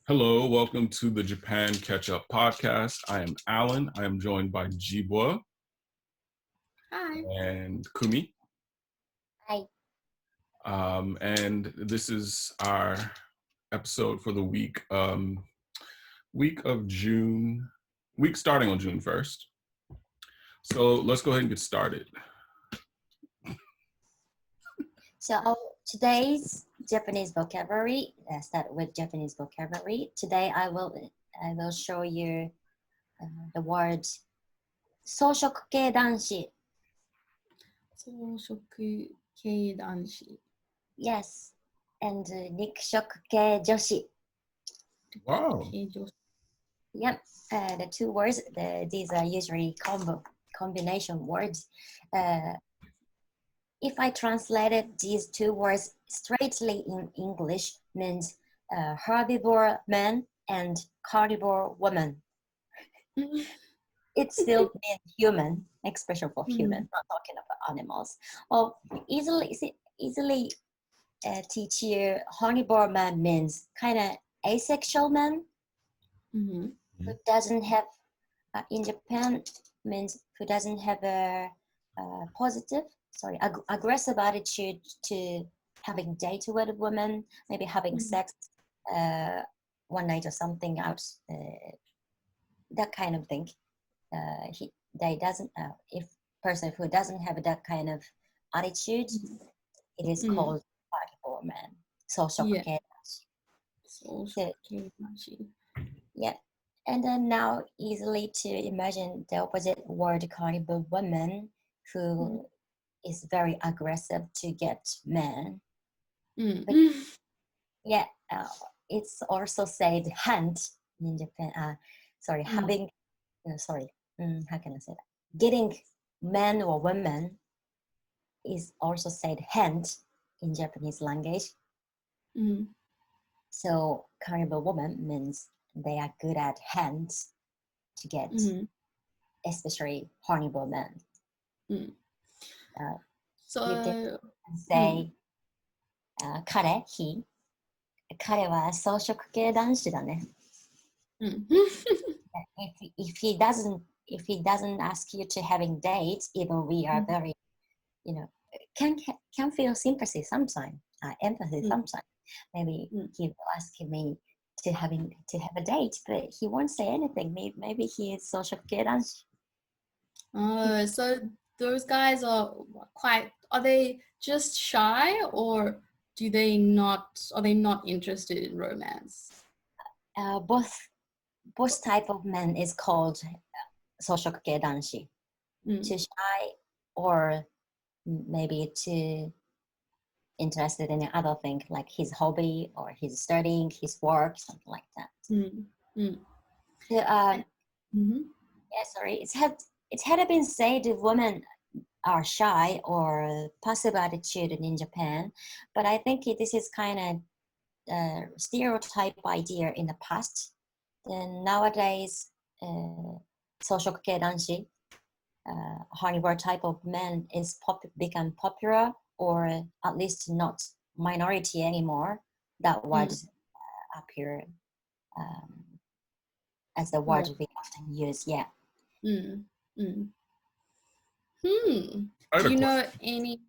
Hello, welcome to the Japan Catch Up Podcast. I am Alan. I am joined by Jibwa Hi. and Kumi. Hi. And this is our episode for the week of June, week starting on June 1st. So let's go ahead and get started. So today's Japanese vocabulary. Let's start with Japanese vocabulary. Today I will show you the word 草食系男子。草食系男子。 Yes, and 肉食系女子。 Wow. 系女子。 Yep, the two words. These are usually combination words. If I translated these two words straightly in English, means herbivore man and carnivore woman. It still means human, expression for human, not talking about animals. Or easily teach you herbivore man means kind of asexual man who doesn't have, in Japan, means who doesn't have a aggressive attitude to having date with a woman, maybe having sex one night or something out, that kind of thing. If person who doesn't have that kind of attitude, it is called carnivore man. Yeah. Yeah. And then now easily to imagine the opposite word carnivore woman who is very aggressive to get men. But, yeah, it's also said hunt in Japan. Having, how can I say that? Getting men or women is also said hunt in Japanese language. So carnivore woman means they are good at hunt to get, especially carnivore men. So say, 彼は草食系男子だね。If he doesn't ask you to having dates, even we are very, can feel sympathy sometimes, empathy sometimes. Maybe he will ask me to have a date, but he won't say anything. Maybe he is social kid. So those guys are they just shy, or are they not interested in romance? Both type of men is called 草食系男子. Too shy or maybe too interested in other thing like his hobby or his studying, his work, something like that. It had been said that women are shy or passive attitude in Japan, but I think this is kind of stereotype idea in the past. Then nowadays, 草食系男子, carnivore type of man is become popular, or at least not minority anymore. That word appear as the word we often use. Yeah. Do you know any?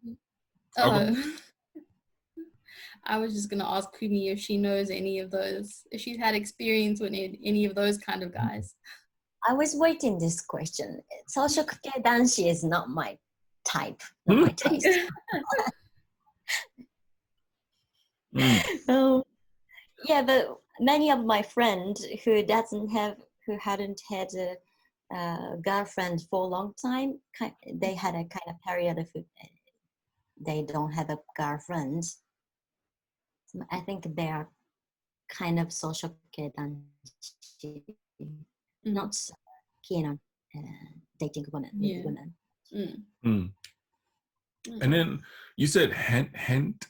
I was just gonna ask Kumi if she knows any of those, if she's had experience with any of those kind of guys. I was waiting this question. 草食系男子 is not my type, not my taste. Yeah, but many of my friends who hadn't had a girlfriend for a long time, they had a kind of period of they don't have a girlfriend. So I think they are kind of social kid and not keen on dating women. And then you said hent.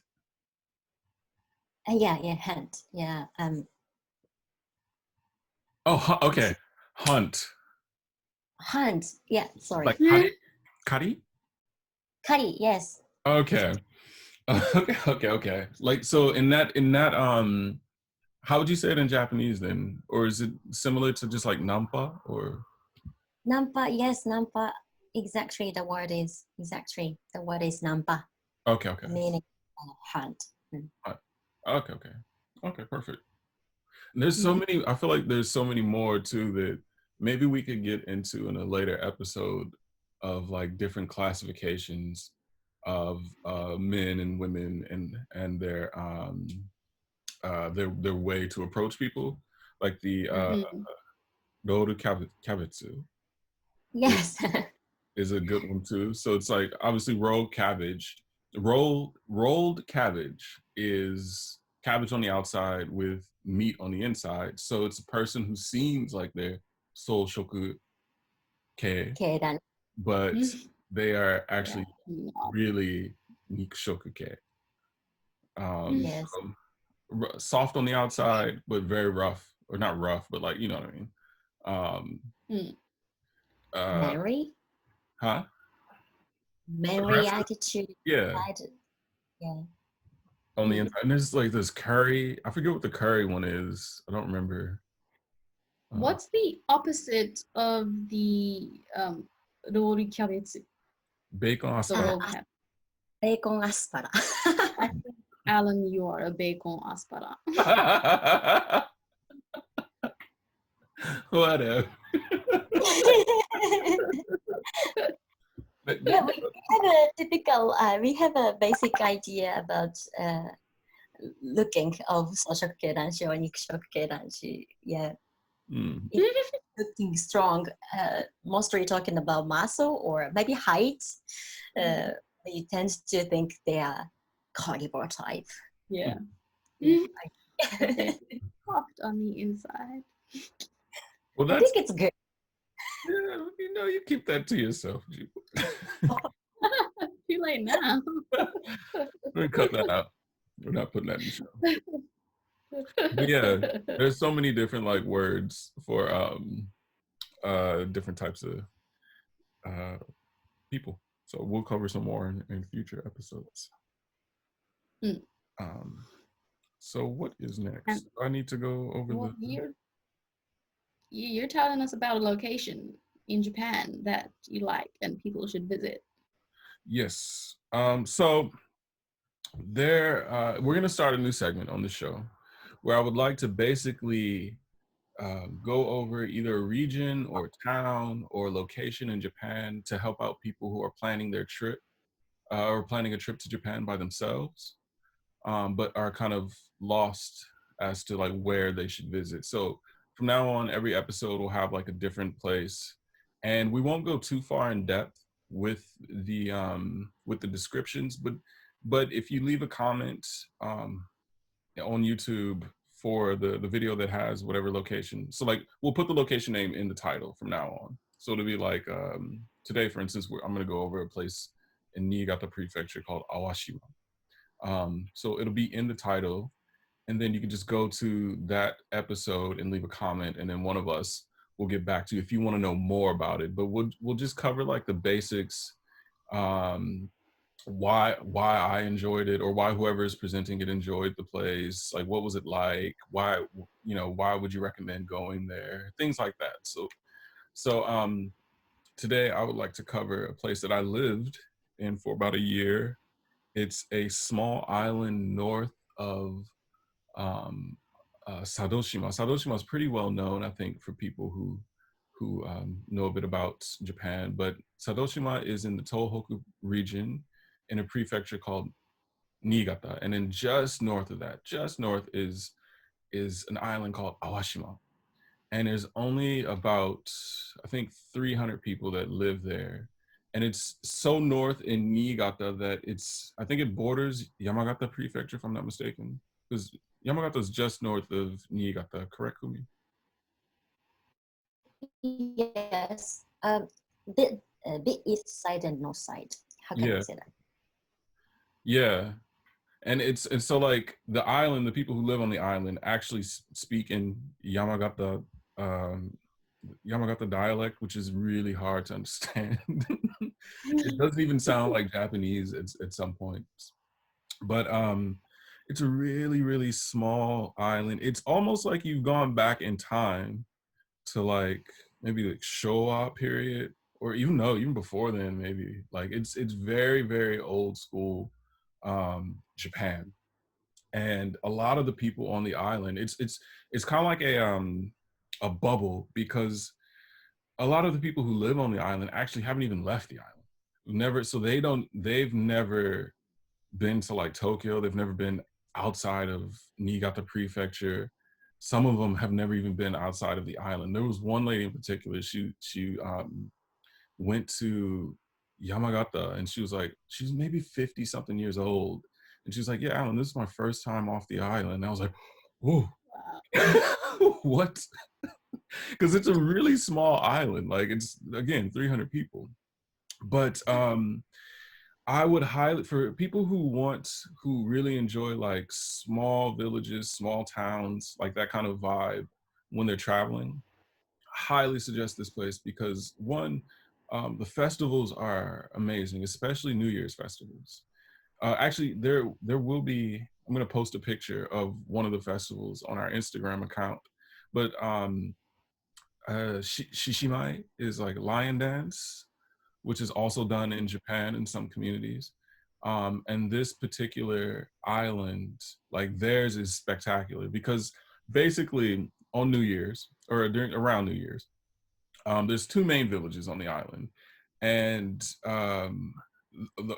Yeah, hunt. Yeah. Okay. Hunt. Yeah, sorry. Like kari? Kari, yes. Okay. Okay. Like, so in that How would you say it in Japanese then? Or is it similar to just like nampa or? Nampa, yes, nampa. Exactly, the word is nampa, Okay, okay. meaning hunt. Mm. Okay, okay. Okay, perfect. And there's so many, I feel like there's so many more too that maybe we could get into in a later episode of like different classifications of men and women and their way to approach people. Like the Roru Kabetsu Yes. is a good one too. So it's like obviously rolled cabbage. Rolled cabbage is cabbage on the outside with meat on the inside. So it's a person who seems like they're soul shoku ke, Okay, then. but they are actually Yeah. really nikushoku ke. Yes. So, soft on the outside, but very rough, or not rough, but like you know what I mean. Uh, Manly, huh? manly Aggressive? attitude. Yeah. Yeah. On the inside. And there's like this curry. I forget what the curry one is. I don't remember. What's the opposite of the rory kyabetsu? Bacon The asparagus. roll cap. Bacon aspara. I think, Alan, you are a bacon aspara. Whatever. Yeah, we have a typical, we have a basic idea about looking of soushoku keidanshi or nikushoku keidanshi. Yeah, looking strong, mostly talking about muscle or maybe height. We tend to think they are carnivore type. Yeah. Yeah. Soft on the inside. Well, I that's think it's good. yeah, you know, you keep that to yourself. Too late now. We're gonna cut that out. We're not putting that in the show. But yeah, there's so many different like words for different types of people. So we'll cover some more in future episodes. So what is next? Do I need to go over Well, the you're telling us about a location in Japan that you like and people should visit. Yes. So we're gonna start a new segment on the show where I would like to basically go over either a region or town or location in Japan to help out people who are planning their trip or planning a trip to Japan by themselves, but are kind of lost as to like where they should visit. So from now on, every episode will have like a different place, and we won't go too far in depth with the descriptions. But if you leave a comment on YouTube for the video that has whatever location, so like we'll put the location name in the title from now on. So it'll be like today, for instance, I'm going to go over a place in Niigata Prefecture called Awashima. So it'll be in the title, and then you can just go to that episode and leave a comment, and then one of us will get back to you if you want to know more about it. But we'll just cover like the basics, why I enjoyed it, or why whoever is presenting it enjoyed the place. Like, what was it like? Why would you recommend going there? Things like that. So today I would like to cover a place that I lived in for about a year. It's a small island north of Sadoshima. Sadoshima is pretty well known, I think, for people who know a bit about Japan. But Sadoshima is in the Tohoku region in a prefecture called Niigata, and then just north of that, just north is an island called Awashima, and there's only about I think 300 people that live there, and it's so north in Niigata that I think it borders Yamagata Prefecture, if I'm not mistaken, because Yamagata is just north of Niigata, correct, Kumi? Yes. Bit east side and north side. How can I Yeah, say that? yeah, and so like the island, the people who live on the island actually speak in um, Yamagata dialect, which is really hard to understand. It doesn't even sound like Japanese at some points. But It's a really, really small island. It's almost like you've gone back in time to like maybe like Showa period, or even no, even before then, maybe. Like it's very, very old school Japan. And a lot of the people on the island, it's kind of like a bubble, because a lot of the people who live on the island actually haven't even left the island. Never, so they've never been to like Tokyo. They've never been outside of Niigata Prefecture. Some of them have never even been outside of the island. There was one lady in particular. She went to Yamagata, and she was like, she's maybe 50 something years old, and she was like, "Yeah, Alan, this is my first time off the island." And I was like, "Whoa, what?" Because it's a really small island. Like it's again 300 people, but I would highly, for people who really enjoy like small villages, small towns, like that kind of vibe when they're traveling, highly suggest this place because one, the festivals are amazing, especially New Year's festivals. Actually, there will be. I'm gonna post a picture of one of the festivals on our Instagram account, but Shishimai is like lion dance, which is also done in Japan in some communities. And this particular island, like theirs is spectacular because basically on New Year's or during around New Year's, there's two main villages on the island, and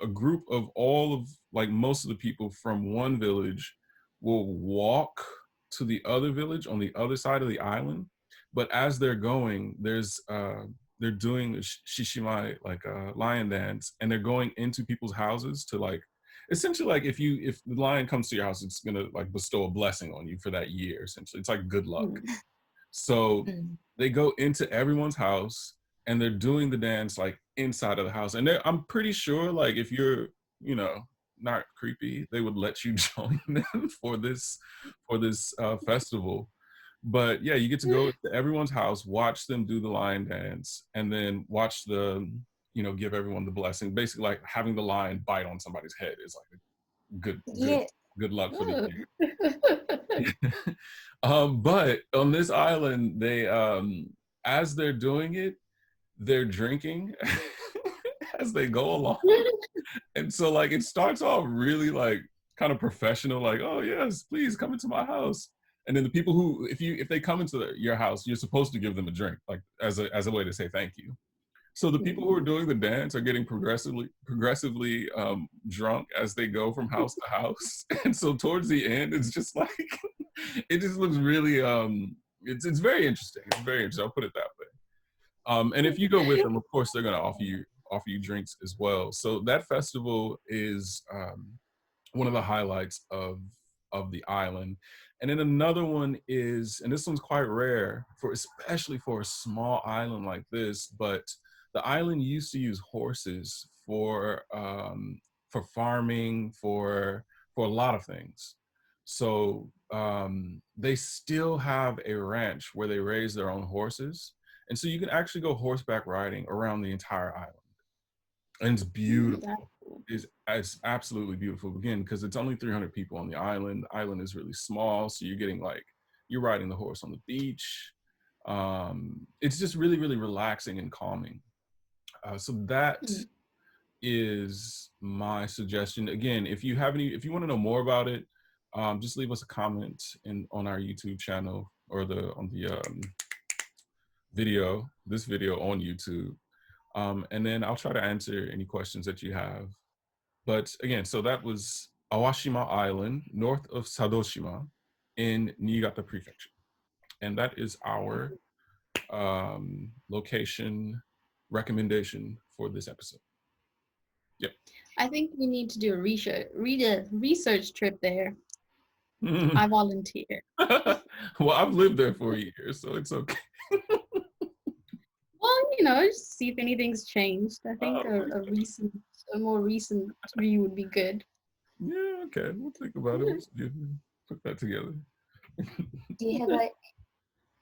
a group of all of like most of the people from one village will walk to the other village on the other side of the island. But as they're going, they're doing a shishimai, like a lion dance, and they're going into people's houses to like essentially like if the lion comes to your house, it's gonna like bestow a blessing on you for that year. Essentially, it's like good luck. Mm. So Mm. they go into everyone's house and they're doing the dance like inside of the house. And I'm pretty sure like if you're, you know, not creepy, they would let you join them for this festival. But yeah, you get to go to everyone's house, watch them do the lion dance, and then watch the, you know, give everyone the blessing. Basically, like having the lion bite on somebody's head is like a Yeah. good luck for the Oh. year. But on this island, they as they're doing it, they're drinking as they go along. And so like it starts off really like kind of professional, like, "Oh yes, please come into my house." And then the people who if they come into your house, you're supposed to give them a drink, like as a way to say thank you. So the people who are doing the dance are getting progressively drunk as they go from house to house. And so towards the end, it's just like it just looks really it's very interesting. It's very interesting. I'll put it that way. And if you go with them, of course, they're going to offer you drinks as well. So that festival is one of the highlights of the island. And then another one is, and this one's quite rare for especially for a small island like this, but the island used to use horses for farming, for a lot of things. So they still have a ranch where they raise their own horses, and so you can actually go horseback riding around the entire island, and it's That's beautiful. cool. It's absolutely beautiful again because it's only 300 people on the island. The island is really small, so you're getting like you're riding the horse on the beach. It's just really really relaxing and calming. So that Mm. is my suggestion. Again, if you want to know more about it, just leave us a comment on our YouTube channel or on the this video on YouTube. And then I'll try to answer any questions that you have. But again, so that was Awashima Island, north of Sadoshima in Niigata Prefecture. And that is our location recommendation for this episode. Yep. I think we need to do a research trip there. I volunteer. Well, I've lived there for a year, so it's okay. Well, you know, just see if anything's changed. I think Oh, a more recent view would be good. yeah, okay. We'll think about it. We'll see. Put that together. Do you have a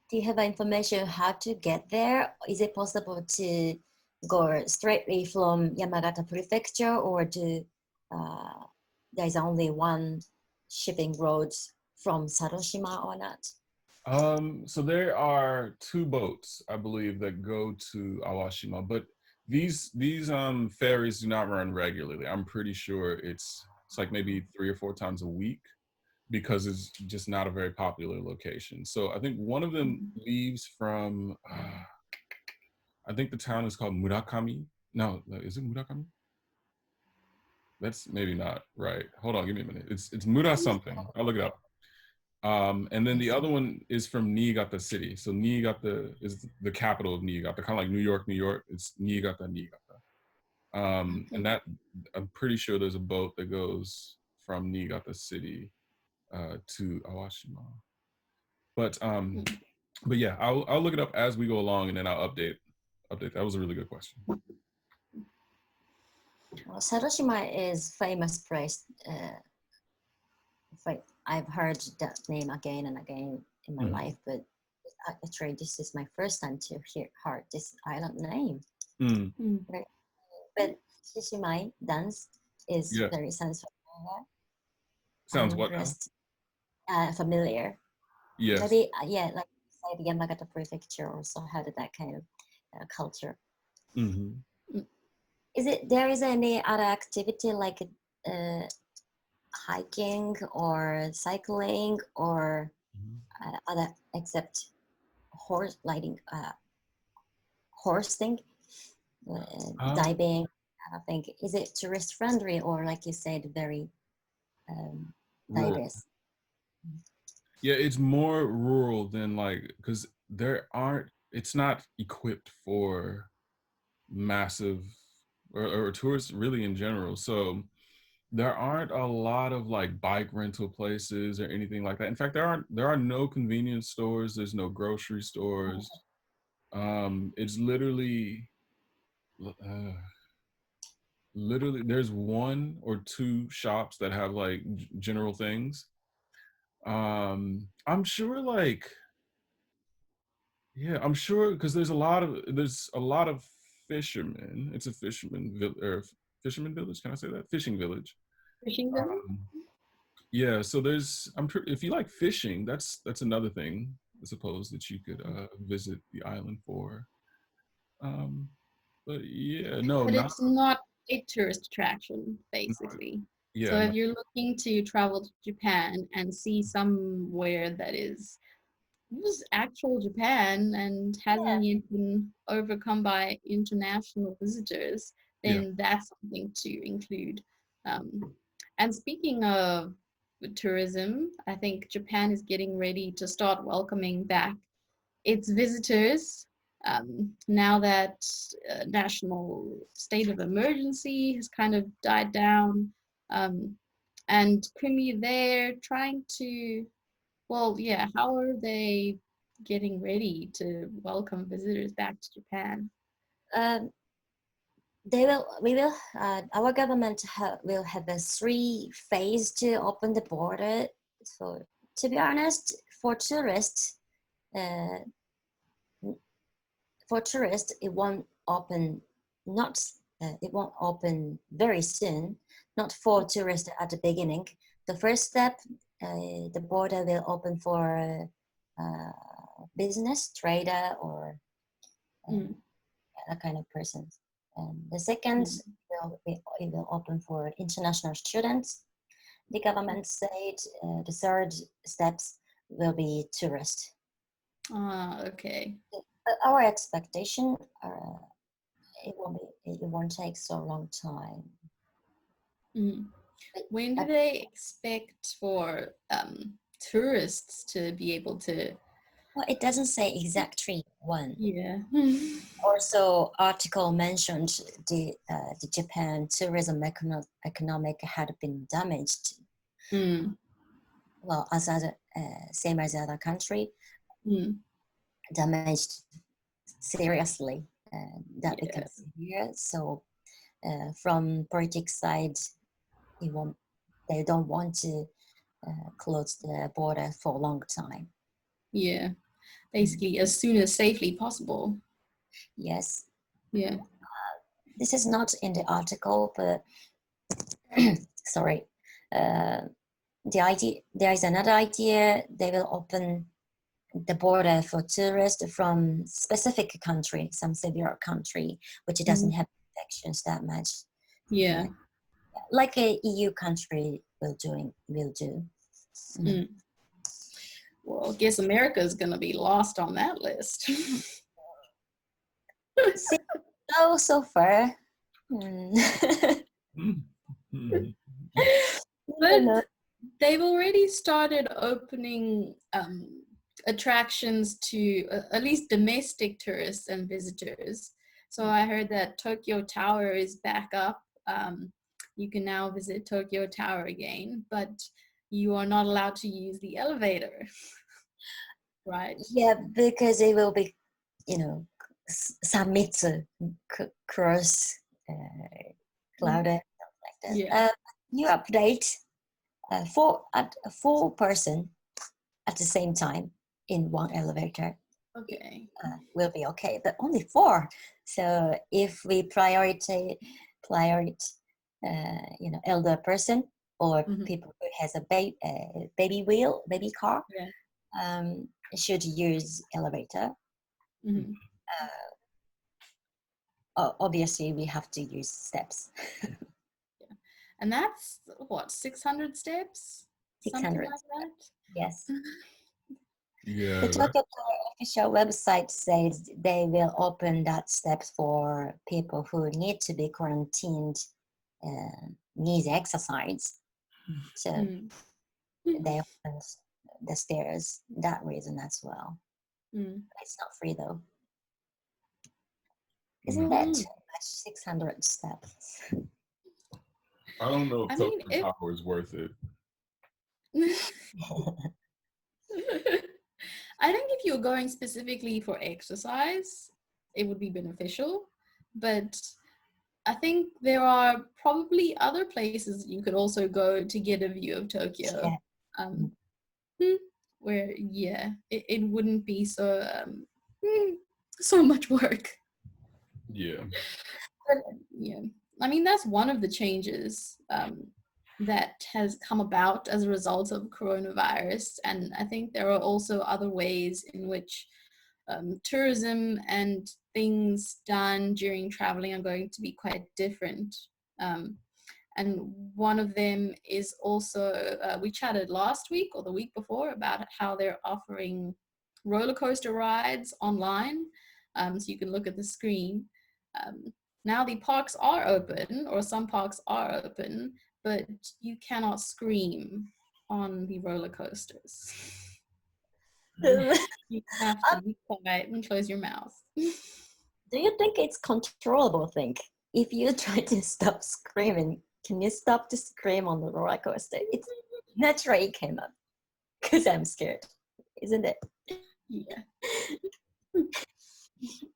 Do you have information how to get there? Is it possible to go straightly from Yamagata Prefecture, or there's only one shipping roads from Saroshima or not? So there are two boats, I believe, that go to Awashima, but these ferries do not run regularly. I'm pretty sure it's like maybe 3 or 4 times a week because it's just not a very popular location. So I think one of them leaves from I think the town is called Murakami. No, is it Murakami? That's maybe not right. Hold on, give me a minute. It's Mura something. I'll look it up. And then the other one is from Niigata City. So Niigata is the capital of Niigata, kind of like New York, New York. It's Niigata, Niigata. Okay. And that I'm pretty sure there's a boat that goes from Niigata City to Awashima. But yeah, I'll look it up as we go along, and then I'll update. That was a really good question. Well, Saroshima is famous place. I've heard that name again and again in my life, but actually this is my first time to hear this island name. Right. But Shishimai dance is Yeah. very sounds familiar. Sounds what now? Familiar. Yes. Maybe yeah, like say the Yamagata prefecture also had that kind of culture. Is it there is any other activity like hiking or cycling or other except horse riding, horse thing, diving? I think is it tourist friendly or like you said very Rural. diverse? Yeah, it's more rural than because it's not equipped for massive or tourists really in general. So there aren't a lot of bike rental places or anything like that. In fact, there are no convenience stores. There's no grocery stores. It's literally there's one or two shops that have general things. I'm sure yeah, I'm sure because there's a lot of fishermen. It's a fisherman village. Can I say that? Fishing village. Fishing village? Yeah, so if you like fishing, that's another thing I suppose that you could visit the island for. Um, but yeah, no, But not it's not a tourist attraction, basically. So yeah, no, if you're looking to travel to Japan and see somewhere that is was actual Japan and hasn't yet been overcome by international visitors, yeah. then that's something to include. Um, and speaking of tourism, I think Japan is getting ready to start welcoming back its visitors now that national state of emergency has kind of died down. Um, and Kumi, they're trying to well, yeah, how are they getting ready to welcome visitors back to Japan? Um, our government will have a 3 phase to open the border. So to be honest, uh, it won't open not it won't open very soon, not for tourists at the beginning. The first step, the border will open for business trader or that kind of person. The second it will open for international students. The government said the third steps will be tourists. Okay. Our expectation, it won't take so long time. When do they expect for tourists to be able to? Well, it doesn't say exactly when. Yeah. Also, article mentioned the Japan tourism economic had been damaged. Well, as other same as other country, damaged seriously. That becomes severe. So, from politics side, they don't want to close the border for a long time. Yeah. Basically, as soon as safely possible. Yes. Yeah. This is not in the article, but sorry. there is another idea. They will open the border for tourists from specific country, some severe country, which doesn't have infections that much. Yeah. Like a EU country will do. Well, I guess America is going to be lost on that list. So far. But they've already started opening attractions to at least domestic tourists and visitors. So I heard that Tokyo Tower is back up. You can now visit Tokyo Tower again, but you are not allowed to use the elevator. Right? Yeah, because it will be, Samitsu cross clouded, like that. Yeah. New update, four person at the same time in one elevator. Okay. Will be okay, but only 4. So if we prioritize, elder person or people who has a baby car, should use elevator. Obviously, we have to use steps. And that's what, 600 steps? 600. Something like that? Yes. Yeah. The Tokyo Tower official website says they will open that steps for people who need to be quarantined, need exercise. So they open the stairs that reason as well. It's not free though. Isn't that too much? 600 steps. I don't know if Tokyo Tower is worth it. I think if you're going specifically for exercise, it would be beneficial. But I think there are probably other places you could also go to get a view of Tokyo. Where, it wouldn't be so much work. Yeah. But, I mean, that's one of the changes that has come about as a result of coronavirus. And I think there are also other ways in which tourism and things done during traveling are going to be quite different. And one of them is also, we chatted last week or the week before about how they're offering roller coaster rides online. So you can look at the screen. Now the parks are open, or some parks are open, but you cannot scream on the roller coasters. You have to be quiet and close your mouth. Do you think it's controllable thing? If you try to stop screaming, can you stop to scream on the roller coaster? It's naturally came up because I'm scared, isn't it? Yeah.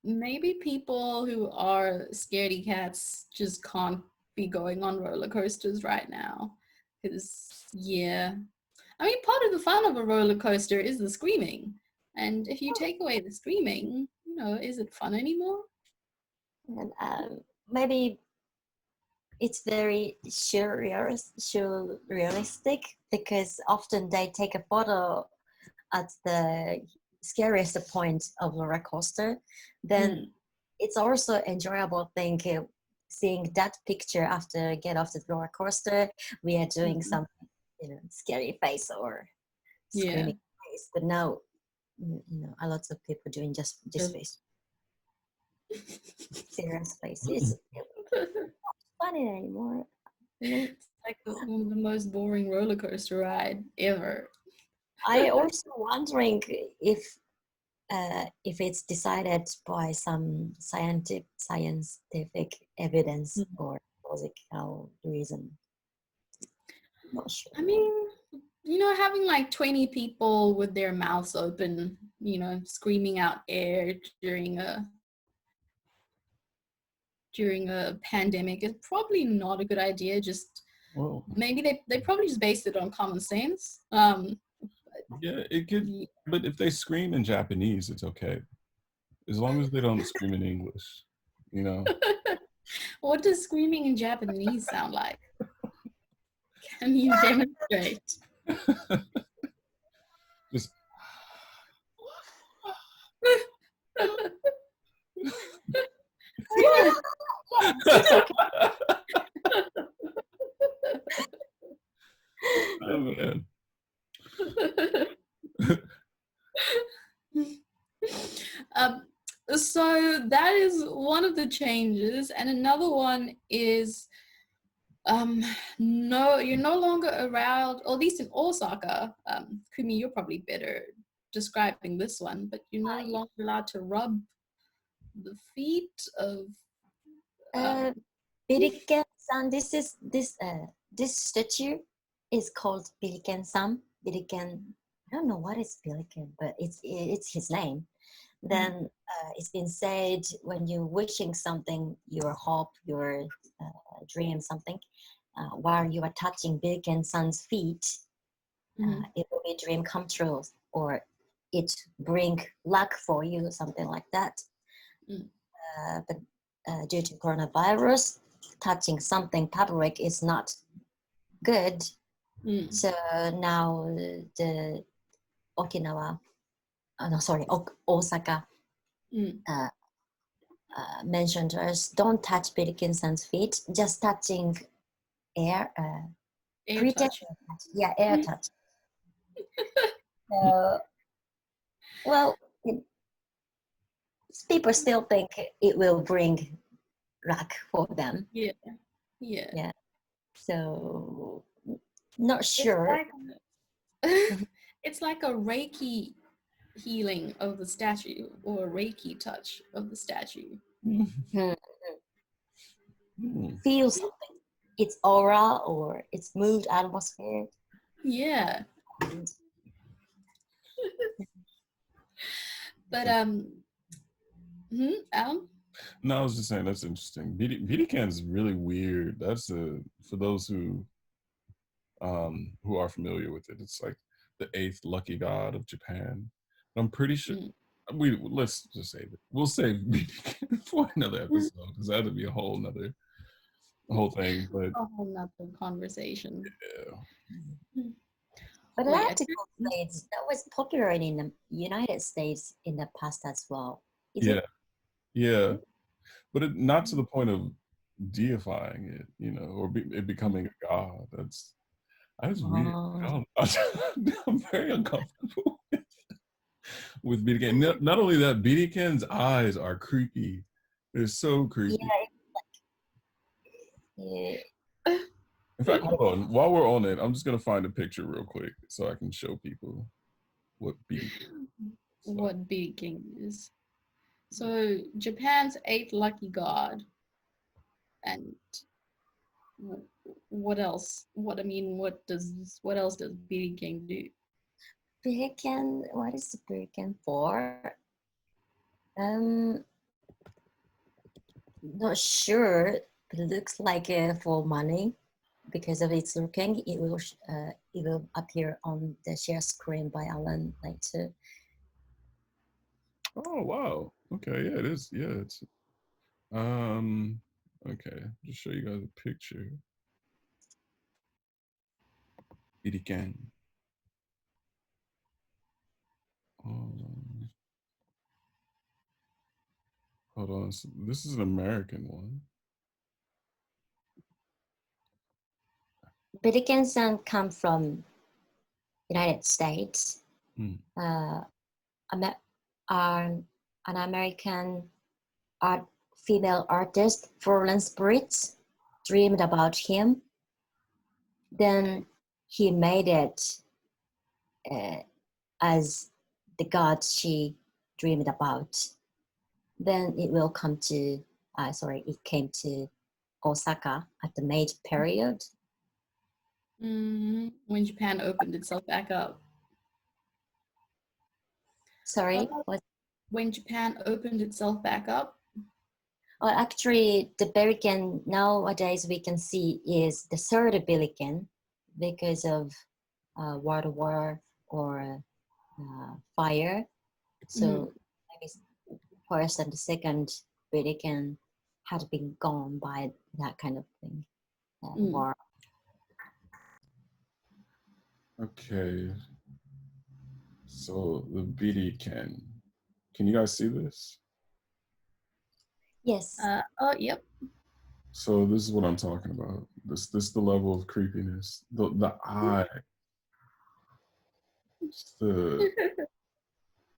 Maybe people who are scaredy cats just can't be going on roller coasters right now. Because, I mean, part of the fun of a roller coaster is the screaming. And if you take away the screaming, is it fun anymore? And maybe it's very surrealistic because often they take a photo at the scariest point of the roller coaster. Then it's also enjoyable thing seeing that picture after get off the roller coaster. We are doing some scary face or screaming face, but now a lot of people doing just this face. Serious faces. It's not funny anymore. It's like the most boring roller coaster ride ever. I also wondering if it's decided by some scientific evidence or logical reason. I'm not sure. I mean, having like 20 people with their mouths open, screaming out air during a pandemic is probably not a good idea. Just maybe they probably just based it on common sense. Yeah, it could, but if they scream in Japanese, it's okay. As long as they don't scream in English, What does screaming in Japanese sound like? Can you demonstrate? Just Yeah, it's okay. oh man. um, so that is one of the changes, and another one is no, you're no longer around, or at least in Osaka. Kumi, you're probably better describing this one, but you're no longer allowed to rub the feet of Uh, Biriken-san, this statue is called Biriken-san. Biriken, I don't know what is Biriken, but it's his name. Then it's been said when you're wishing something, your hope, your dream, something, while you are touching Biriken-san's feet, it will be a dream come true, or it bring luck for you, something like that. But due to coronavirus, touching something public is not good. So now the Okinawa, no, sorry, Osaka mentioned to us, don't touch Birikin-san's feet, just touching air, air pretend touch. touch. Yeah, air touch. So, well, people still think it will bring luck for them. Yeah, yeah. Yeah. So, not sure. It's like a Reiki healing of the statue, or a Reiki touch of the statue. Feel something. Its aura or its mood atmosphere. Yeah. And But Alan? No, I was just saying that's interesting. BD is really weird. That's for those who are familiar with it. It's like the eighth lucky god of Japan. I'm pretty sure. Let's just save it. We'll save BD for another episode because that'd be a whole thing. But A whole nother conversation. yeah. but Well, I yeah. have to say that was popular in the United States in the past as well. Is Yeah, it? yeah, but not to the point of deifying it, or it becoming a god. That's weird. I'm very uncomfortable with BDK. Not only that, BDK's eyes are creepy. They're so creepy. Yeah. In fact, hold on. While we're on it, I'm just gonna find a picture real quick so I can show people what BDK is. What Big King is. So Japan's eighth lucky god, and what else? What else does Big King do? Biriken, what is the Biriken for? Not sure. It looks like for money. Because of its looking, it will appear on the share screen by Alan later. Oh wow. Okay, yeah, it is. Yeah, it's okay. Just show you guys a picture. BDK. Hold on. So this is an American one. Biriken-san come from United States. Hmm. An American female artist, Florence Britz, dreamed about him. Then he made it as the god she dreamed about. Then it came to Osaka at the Meiji period. When Japan opened itself back up. Sorry, what? When Japan opened itself back up. Well, actually, the Biriken nowadays we can see is the third Biriken because of World War or fire. So maybe first and the second Biriken had been gone by that kind of thing, war. Okay. So the BD can you guys see this? Yes. Oh, yep. So this is what I'm talking about. This is the level of creepiness. The eye. It's the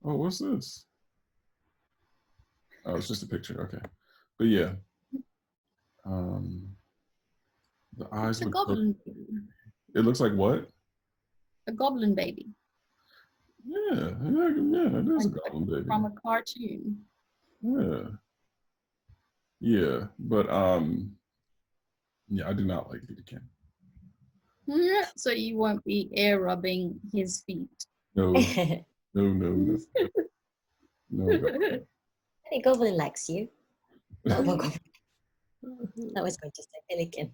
oh, what's this? Oh, it's just a picture. Okay, but yeah, um, the eyes It's a look so. goblin baby. It looks like what? A goblin baby. Yeah, yeah, yeah. It is a Like goblin baby. from a cartoon. Yeah, yeah. But yeah, I do not like Peter Ken. So you won't be air rubbing his feet. No, I no, no, no, no, God. think Goblin likes you. Oh, well, Goblin. I was going to say Pelican.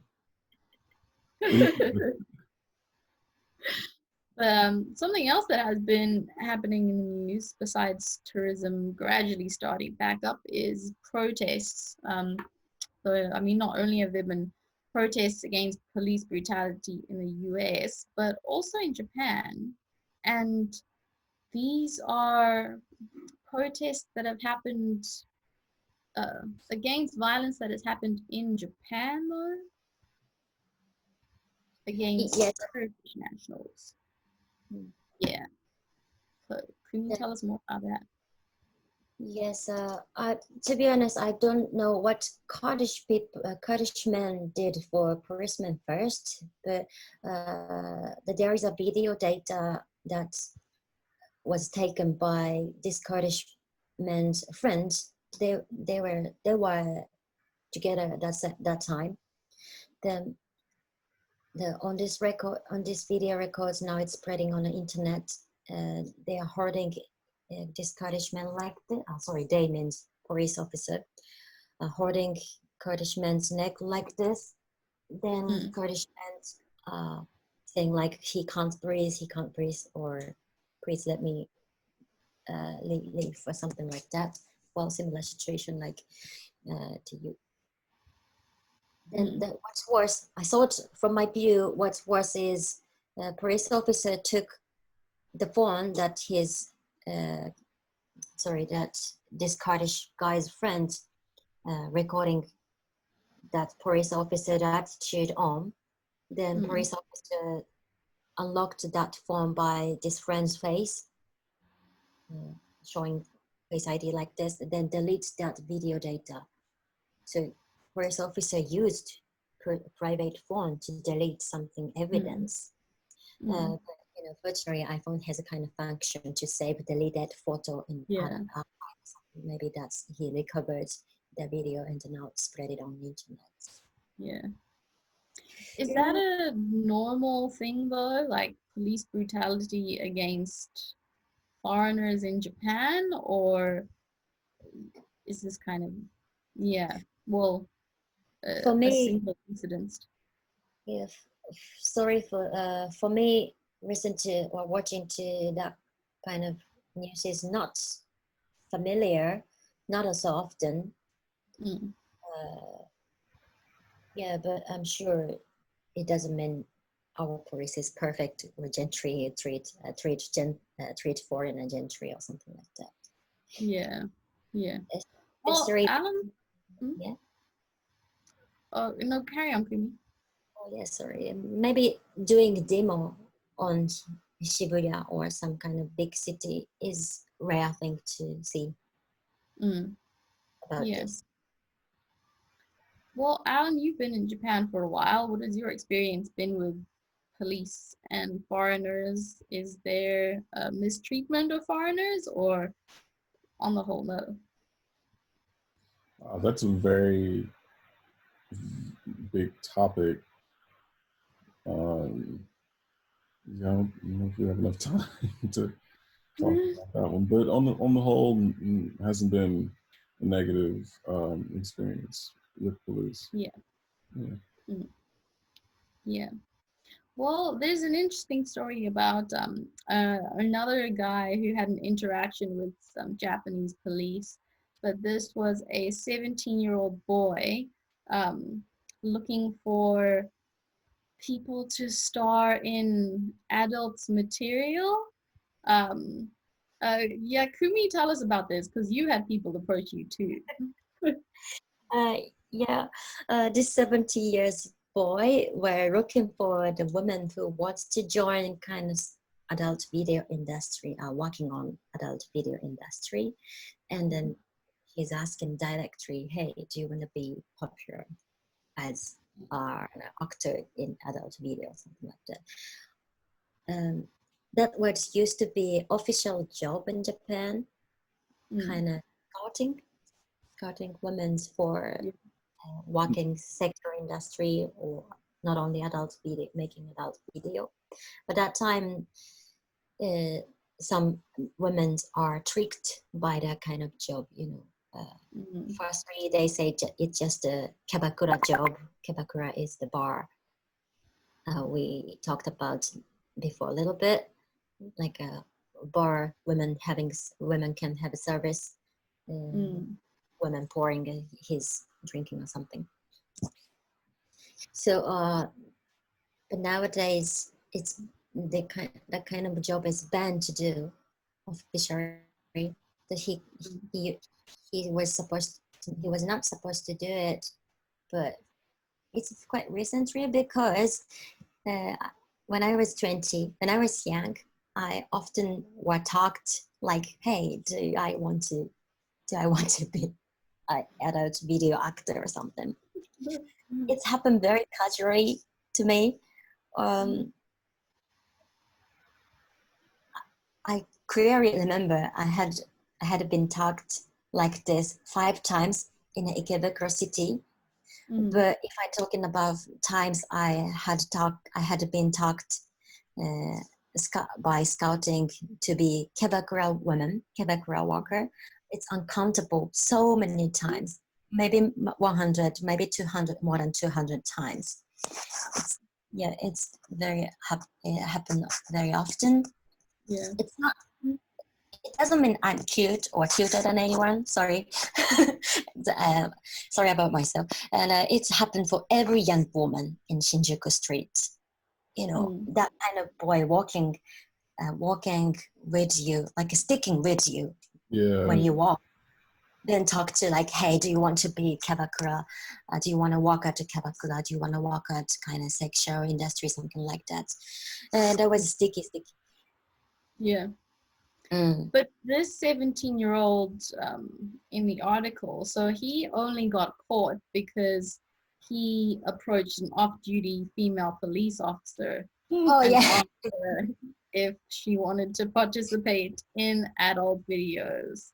Something else that has been happening in the news besides tourism gradually starting back up is protests. So, I mean, not only have there been protests against police brutality in the US, but also in Japan. And these are protests that have happened against violence that has happened in Japan, though, against Yes. Kurdish nationals. Mm. Yeah. So, can you tell us more about that? Yes, to be honest, I don't know what Kurdish people, Kurdish men did for policemen first, but there is a video data that was taken by this Kurdish man's friends. They were together at that time. Then on this record, on this video records, now it's spreading on the internet. They are holding this Kurdish man like this. Oh, sorry, they means police officer holding Kurdish man's neck like this. Then Mm. Kurdish man saying like he can't breathe, or please let me leave or something like that. Well, similar situation like to you. Then what's worse, I thought from my view, what's worse is the police officer took the phone that that this Kurdish guy's friend recording that police officer attitude on. Then police officer unlocked that phone by this friend's face, showing face ID like this, and then deletes that video data. So police officer used private phone to delete something evidence. But fortunately, iPhone has a kind of function to save deleted photo in Yeah. maybe that's he recovered the video and now spread it on the internet. Yeah. Is that a normal thing though? Like police brutality against foreigners in Japan, or is this kind of, yeah, well, For a me, single incident? if sorry for me, listen to or watching to that kind of news is not familiar, not as often. Mm. Yeah, but I'm sure it doesn't mean our police is perfect or gentry treat foreign and gentry or something like that. Yeah. Yeah. Es- Well, Especially, Alan, yeah. oh, no, carry on, Kumi. Oh yeah, sorry. Maybe doing a demo on Shibuya or some kind of big city is rare thing to see Mm. about Yeah. this. Well, Alan, you've been in Japan for a while. What has your experience been with police and foreigners? Is there mistreatment of foreigners, or on the whole, no? That's a very big topic. Yeah, I don't know if we have enough time to talk about that one, but on the whole, hasn't been a negative experience with police. Yeah. Yeah. Mm. Yeah. Well, there's an interesting story about another guy who had an interaction with some Japanese police, but this was a 17-year-old boy um, looking for people to star in adult material. Um, yeah, Kumi, tell us about this because you had people approach you too. Uh, yeah, this 70 years boy were looking for the woman who wants to join kind of adult video industry, working on adult video industry. And then he's asking directly, hey, do you want to be popular as an actor in adult video, something like that. Um, that was used to be official job in Japan, Mm, kind of scouting women for yeah. working sector industry or not only adult video, making adult video. But that time, uh, some women are tricked by that kind of job, you know. Mm, Firstly, they say it's just a kebakura job. Kebakura is the bar we talked about before a little bit, like a bar. Women can have a service. mm, Women pouring his drinking or something. So, but nowadays it's that kind of job is banned to do officially. That mm, he was not supposed to do it, but it's quite recently because uh, when I was 20, when I was young, I often were talked like, "Hey, do I want to be an adult video actor or something?" It's happened very casually to me. Um, I clearly remember I had been talked like this 5 times in Ikebukuro city. mm, But if I talking about times I had been talked uh, by scouting to be Kebakura woman, Kebakura worker, it's uncountable so many times, maybe 100, maybe 200, more than 200 times. It's, yeah, it's it happen very often. yeah. It's not. It doesn't mean I'm cute or cuter than anyone. Sorry, uh, sorry about myself. And it's happened for every young woman in Shinjuku street. You know Mm, that kind of boy walking with you, like sticking with you when Yeah. you mm, walk. Then talk to like, hey, do you want to be kebakura? Do you want to work at kebakura? Do you want to work at kind of sexual industry, something like that? And that was sticky. yeah. Mm. But this 17-year-old in the article, so he only got caught because he approached an off-duty female police officer Oh and yeah. asked her if she wanted to participate in adult videos.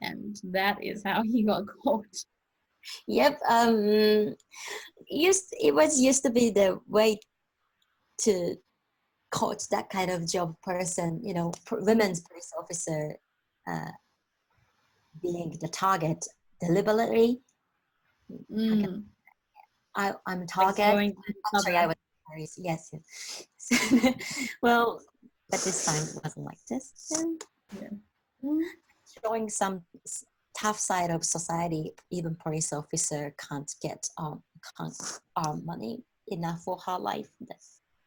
And that is how he got caught. Yep. It was used to be the way to coach that kind of job person, you know, women's police officer uh, being the target deliberately. Okay, Mm, I'm like target. going Sorry, I undercover. was Paris. Yes, yes. Well, but this time it wasn't like this. Yeah. Mm, Showing some tough side of society, even police officer can't money enough for her life.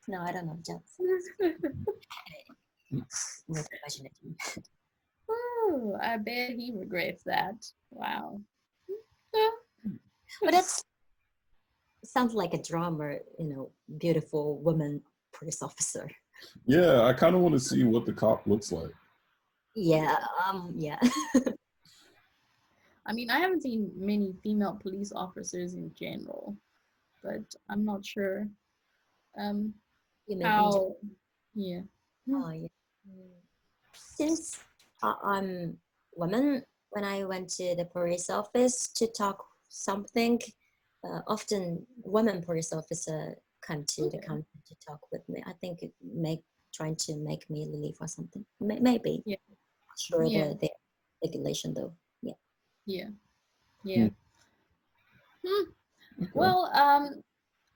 No, I don't know. Just not imagining. oh, I bet he regrets that. Wow. But that sounds like a drama, you know, beautiful woman police officer. Yeah, I kind of want to see what the cop looks like. Yeah, yeah. I mean, I haven't seen many female police officers in general, but I'm not sure um, You mean in Japan? how, yeah. Mm, Oh, yeah. Since I'm woman, when I went to the police office to talk something, often women police officer come to the okay. counter to talk with me. I think it make trying to make me leave or something. Maybe. Yeah. Not sure Yeah. the regulation though. Yeah. Yeah. Hmm, Yeah. Hmm. okay. Well,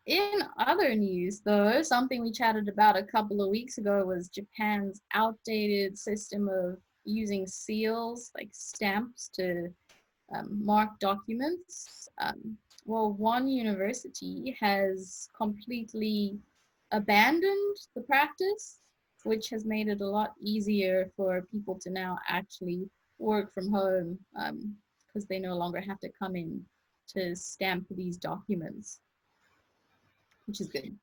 in other news, though, something we chatted about a couple of weeks ago was Japan's outdated system of using seals, like stamps, to mark documents. Well, one university has completely abandoned the practice, which has made it a lot easier for people to now actually work from home because they no longer have to come in to stamp these documents, which is good.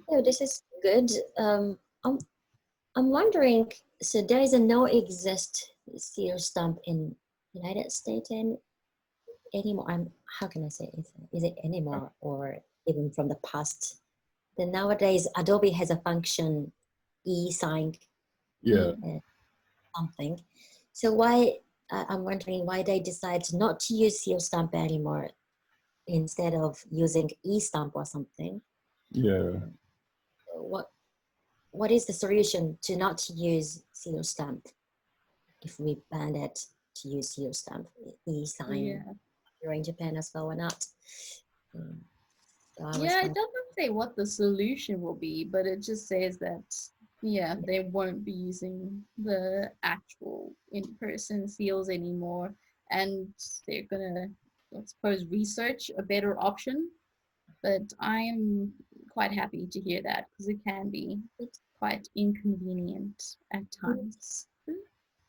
Oh, this is good. I'm I'm wondering. So there is a no exist seal stamp in United States and anymore. How can I say it? Is it anymore or even from the past? Then nowadays Adobe has a function e-sign Yeah. something. So why I'm wondering why they decide not to use seal stamp anymore instead of using e-stamp or something. Yeah. What what is the solution to not use seal stamp if we ban it to use seal stamp e-sign Yeah. here in Japan as well or not? Um, so I was Yeah, it thinking, doesn't say what the solution will be, but it just says that, yeah, they won't be using the actual in-person seals anymore. And they're gonna, I suppose, research a better option. But I'm quite happy to hear that because it can be it, quite inconvenient at times.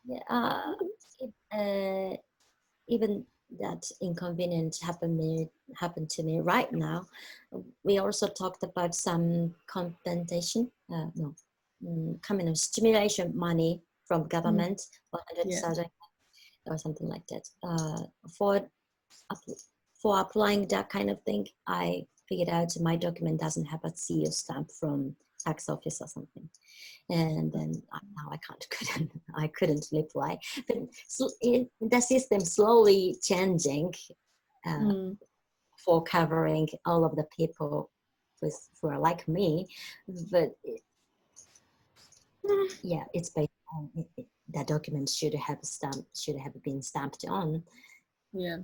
yeah, it, even that inconvenience happened to me right now. We also talked about some compensation, no, kind of stimulation money from Mm, government, yeah. 100,000 or something like that. For for applying that kind of thing, I figured out my document doesn't have a seal stamp from tax office or something, and then now I can't couldn't I couldn't reply. But the system slowly changing uh, Mm, for covering all of the people who are like me, but yeah, it's based on that document should have been stamped on. yeah.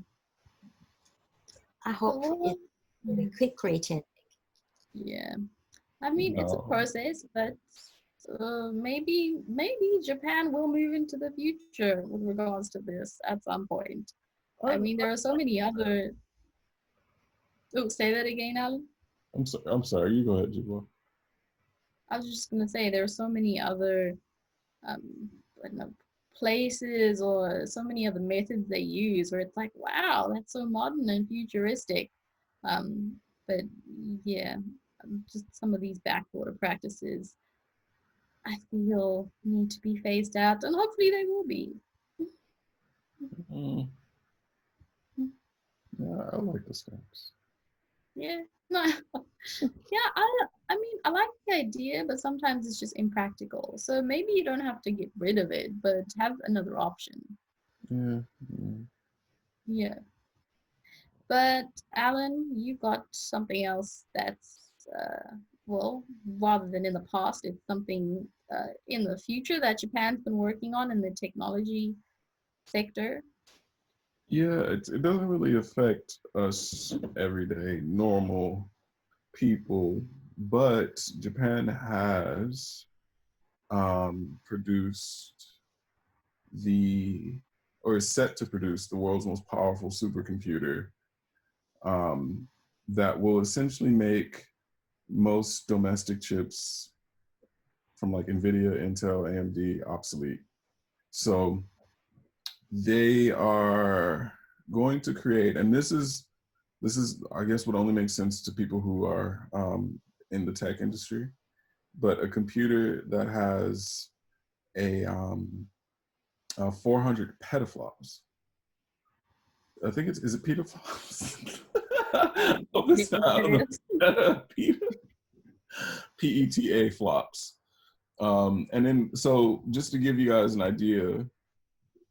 I hope Oh, it really mm, quickly change. yeah. I mean, it's a No. process, but maybe Japan will move into the future with regards to this at some point. I I, mean, there are so many other. Oh, say that again, Alan. I'm sorry. I'm sorry. You go ahead, Jibo. I was just gonna say there are so many other I don't know, places or so many other methods they use where it's like, wow, that's so modern and futuristic. But yeah, just some of these backwater practices I feel need to be phased out, and hopefully they will be. Mm, yeah, I like the stamps. Yeah, no, yeah. I mean, I like the idea, but sometimes it's just impractical. So maybe you don't have to get rid of it, but have another option. Yeah. Mm. Yeah. But Alan, you got something else that's well, rather than in the past, it's something in the future that Japan's been working on in the technology sector. Yeah, it doesn't really affect us everyday normal people, but Japan has produced the or is set to produce the world's most powerful supercomputer um, that will essentially make most domestic chips from like NVIDIA, Intel, AMD obsolete. So they are going to create, and this is I guess would only make sense to people who are in the tech industry, but a computer that has a 400 petaflops. I think it's is it petaflops? Oh, Yeah, I don't it is. know. PETA flops. And then, so just to give you guys an idea,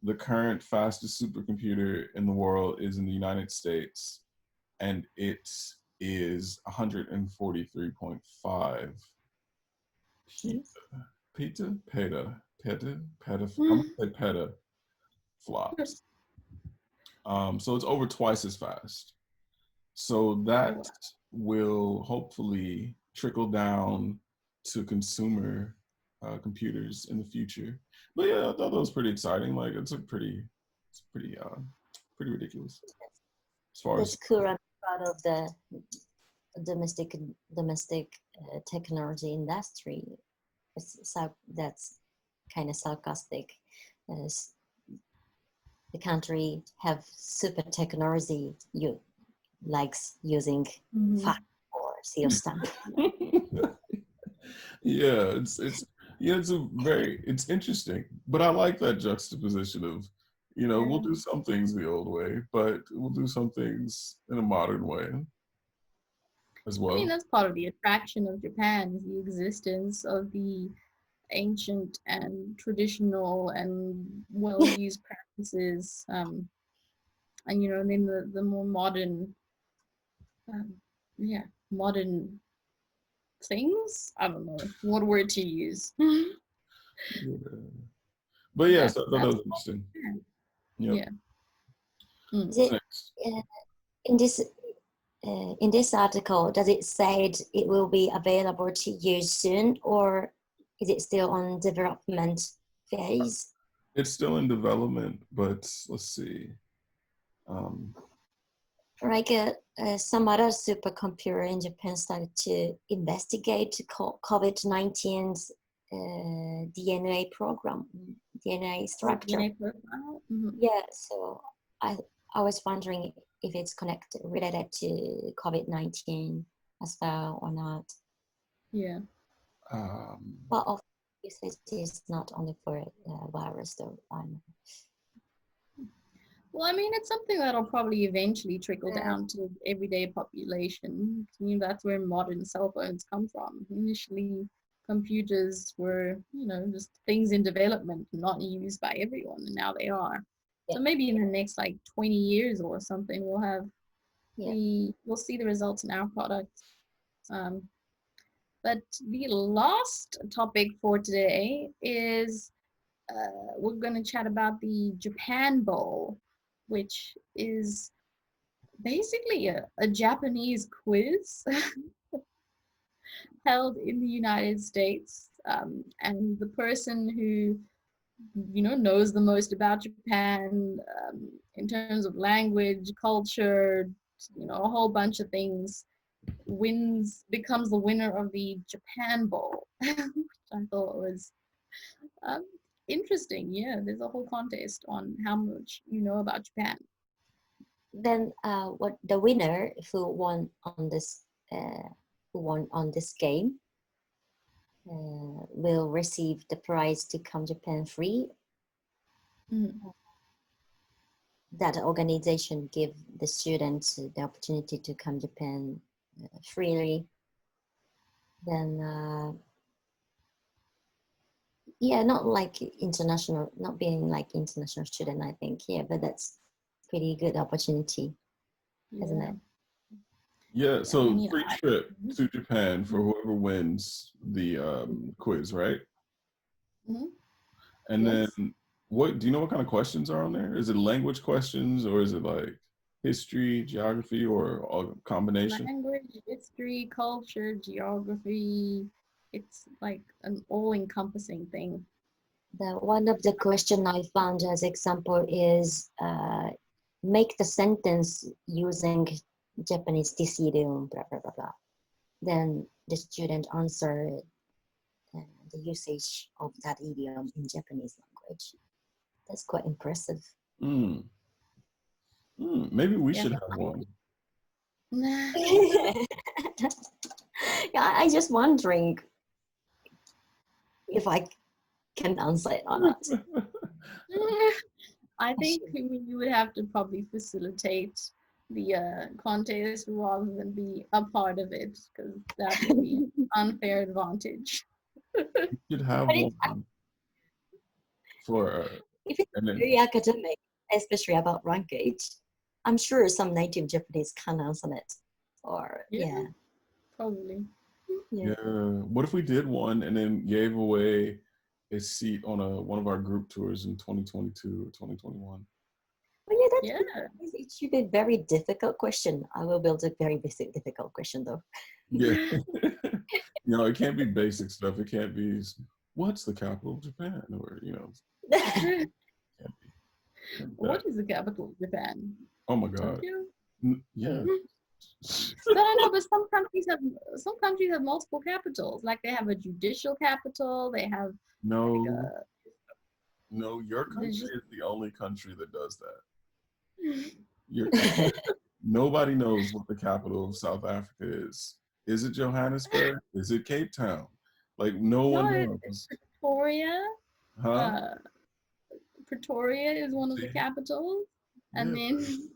the current fastest supercomputer in the world is in the United States, and it is 143.5 Hmm? peta. I'm gonna say peta flops. So it's over twice as fast. So Oh, that wow. will hopefully trickle down to consumer computers in the future. But yeah, I thought that was pretty exciting. Like it's pretty ridiculous as far That's as cool. I'm proud of the domestic technology industry. That's kind of sarcastic. As the country have super technology, you likes using Mhm. fax or seal stamp. Yeah, it's yeah, it's interesting, but I like that juxtaposition of, we'll Yeah. do some things the old way, but we'll do some things in a modern way as I mean, well. that's part of the attraction of Japan, is the existence of the ancient and traditional and well-used practices, and and then the more modern, um, yeah, modern things. I don't know what word to use. Yeah. But yes, I thought that That's was interesting. Japan. Yep. Yeah. Mm. Is What's it next? in this in this article? Does it say it will be available to use soon, or is it still on development phase? It's still in development, but let's see. Um, Like some other supercomputer in Japan started to investigate COVID-19's DNA program, DNA Oh, structure. DNA profile. Mhm. Yeah, so I I was wondering if it's connected related to COVID-19 as well or not. Yeah. um, But of course, it is not only for virus though. Well, I mean, it's something that'll probably eventually trickle Uh, down to everyday population. I mean, that's where modern cell phones come from. Initially, computers were, just things in development, not used by everyone, and now they are. yeah, So maybe in the next like 20 years or something, yeah. we'll see the results in our products. Um, but the last topic for today is we're going to chat about the Japan Bowl, which is basically a Japanese quiz held in the United States. And the person who, knows the most about Japan in terms of language, culture, a whole bunch of things, becomes the winner of the Japan Bowl, which I thought was um, interesting. Yeah, there's a whole contest on how much you know about Japan. Then what the winner uh, who won on this game will receive the prize to come Japan free. Mm. That organization give the students the opportunity to come Japan freely. Then yeah, not like international, not being like international student, I think. Yeah, but that's pretty good opportunity, isn't Yeah, it? yeah, yeah. I so mean, free trip to Japan for Mhm. whoever wins the quiz, right? Mhm. And then Yes. what do you know what kind of questions are on there? Is it language questions or is it like history, geography, or a combination? Language, history, culture, geography. It's like an all-encompassing thing. The one of the question I found as example is make the sentence using Japanese decidium, blah blah blah blah. Then the student answer the usage of that idiom in Japanese language. That's quite impressive. Mm, maybe we Yeah. should have one. Yeah, I just wondering if I can answer it or not. I I think should. you would have to probably facilitate the contest rather than be a part of it, because that would be unfair advantage. We should have But one for, if it's and then very academic, especially about language, I'm sure some native Japanese can answer it. Or Yeah, probably. yeah. yeah, what if we did one and then gave away a seat on one of our group tours in 2022 or 2021? But yeah, Yeah. it should be a very difficult question. I will build a very basic difficult question though. Yeah. It can't be basic stuff. It can't be what's the capital of Japan, or can't be, can't be that. What is the capital of Japan? Oh my God. Tokyo? Yeah. Hmm. But I know, but some countries have multiple capitals. Like they have a judicial capital. They have like No, a. no, your There's country just. is the only country that does that. Your, nobody knows what the capital of South Africa is. Is it Johannesburg? Is it Cape Town? Like no No, one it's knows. Pretoria. Huh? Uh, Pretoria is one of the See? capitals, and Yeah. then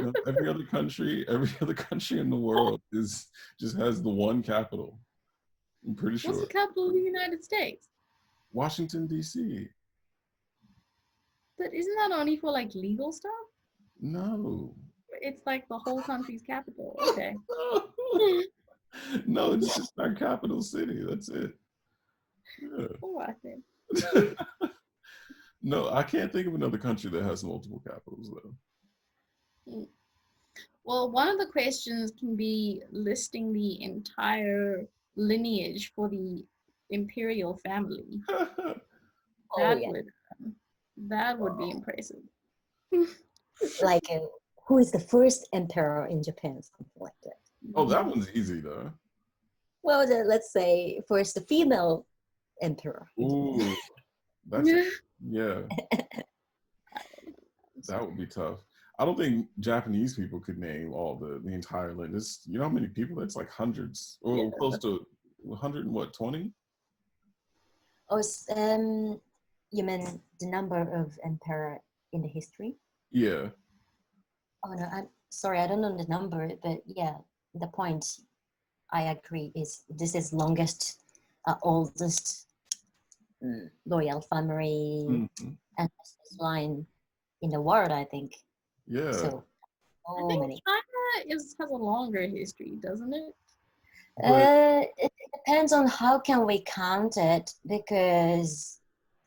No, every other country in the world is just has the one capital. I'm pretty what's the sure. capital of the United States? Washington D.C. But isn't that only for like legal stuff? No. It's like the whole country's capital. Okay. No, it's just our capital city. That's it. Yeah. Oh, I think. No, I can't think of another country that has multiple capitals though. Well, one of the questions can be listing the entire lineage for the imperial family. Oh That yeah, would that would be impressive. like who is the first emperor in Japan, something like that. Oh, that one's easy though. Well, let's say first the female emperor in Japan. Ooh, that's yeah. That would be tough. I don't think Japanese people could name all the entire list. You know how many people? That's like hundreds, or Yeah. close to 100 and what, 20? Oh, you mean the number of emperor in the history? Yeah, Oh no, I'm sorry, I don't know the number, but yeah, the point I agree is this is longest, oldest royal family mhm. and line in the world, I think. Yeah, So, I oh think many. China has a longer history, doesn't it? but It depends on how can we count it because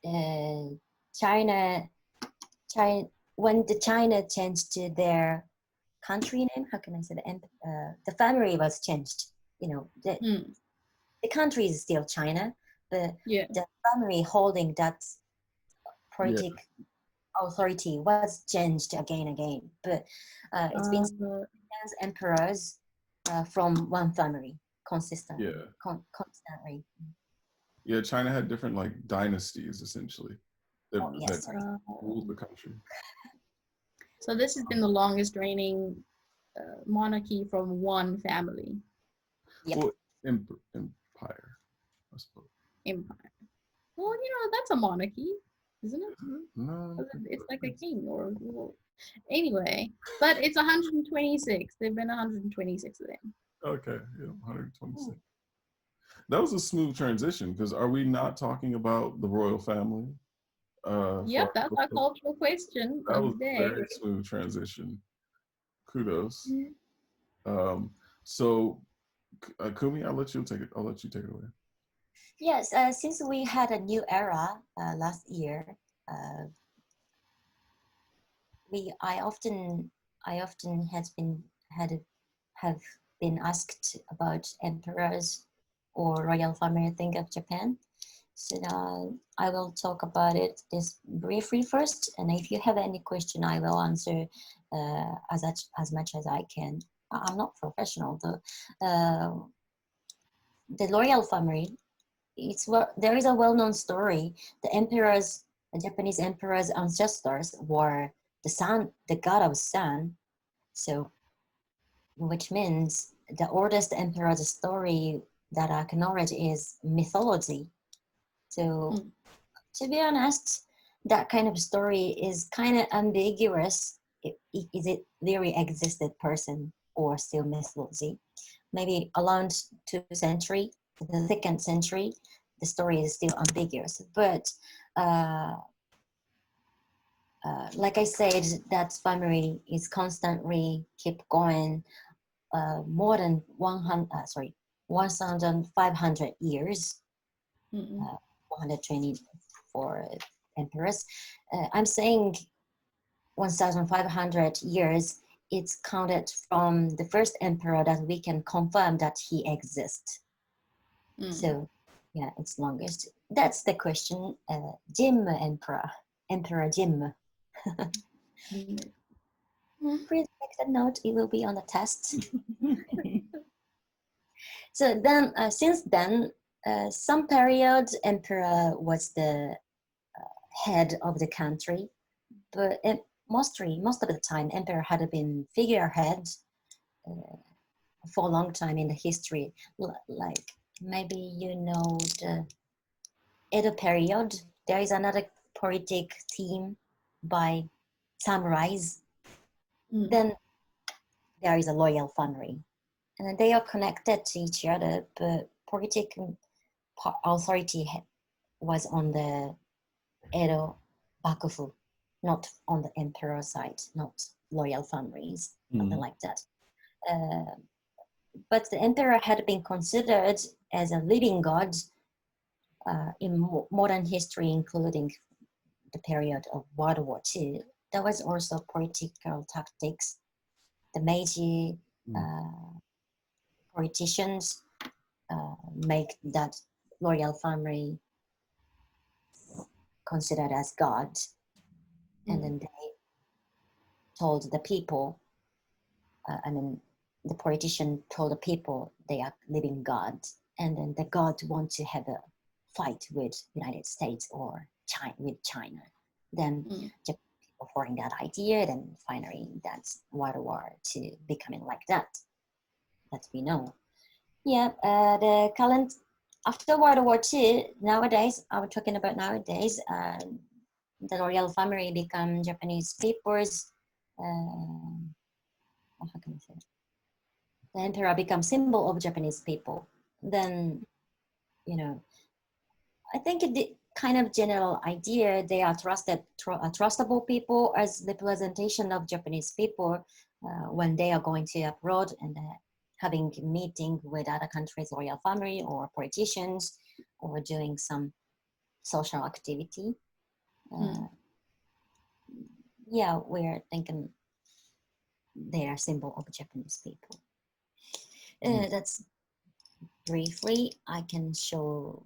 uh, China, China, when the China changed to their country name, how can I say the family was changed. You know, Hmm. the country is still China, but Yeah. the family holding that yeah, politic authority was changed again. But it's been Uh, emperors from one family yeah, constantly. yeah. China had different like dynasties essentially Oh that yes, sorry. ruled the country. so this has been the longest reigning monarchy from one family Yep. Well, empire, I suppose. empire. Well, that's a monarchy, isn't it? No, I don't think It's so. like a king or well, anyway. But it's 126. There've been 126 of them. Okay, yeah, 126. That was a smooth transition because are we not talking about the royal family? Yep, For that's our cultural question that of was the a day. very smooth transition. Kudos. Um, so, Kumi, I'll let you take it. I'll let you take it away. Yes, since we had a new era last year, uh, we I often had have been asked about emperors or royal family thing of Japan. So now I will talk about it this briefly first, and if you have any question, I will answer as much as I can. I'm not professional though. The royal family, there is a well-known story. The Japanese emperor's ancestors were the god of sun. So, which means the oldest emperor's story that I can acknowledge is mythology. So, Mm. to be honest, that kind of story is kind of ambiguous. Is it really existed person or still mythology? Maybe around 2nd century, the 2nd century, the story is still ambiguous. But uh, like I said, that family is constantly keep going more than 1,500 years, Mm-mm. 120 for emperors. I'm saying 1,500 years. It's counted from the first emperor that we can confirm that he exists. Mm. So, yeah, it's longest. That's the question. Jim Emperor Jim. Mm. Please make the note. It will be on the test. So then, since then, some period emperor was the head of the country, but most of the time, emperor had been figurehead for a long time in the history. Like maybe you know the Edo period. There is another politic theme by samurais. Then there is a royal family, and they are connected to each other. But political authority was on the Edo Bakufu, not on the emperor side, not royal families, something like that. But the emperor had been considered as a living god in modern history, including the period of World War II. There was also political tactics. The Meiji politicians make that royal family considered as god, and then they told the people, the politician told the people they are living gods, and then the god want to have a fight with United States or China. Then people following that idea, then finally that's World War II becoming like that we know. Yeah, the current after World War II, nowadays, I'm talking about nowadays, the royal family become Japanese people's, how can I say it? The emperor becomes symbol of Japanese people. Then, I think the kind of general idea, they are trustable people as representation of Japanese people when they are going to abroad and having a meeting with other countries' royal family or politicians or doing some social activity. Yeah, we're thinking they are symbol of Japanese people. That's briefly, I can show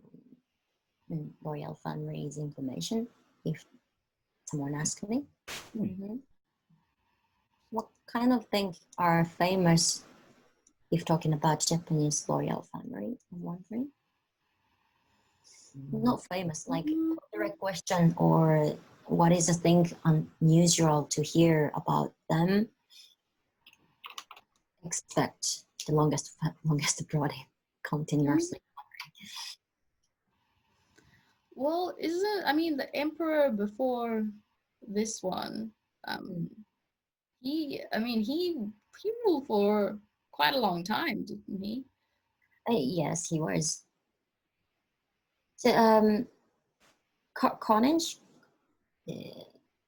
royal family's information if someone asks me. What kind of things are famous if talking about Japanese royal family? I'm wondering. Not famous, like direct question, or what is the thing unusual to hear about them? Expect the longest abroad continuously. Well, the emperor before this one, he ruled for quite a long time, didn't he? Yes, he was. So, carnage.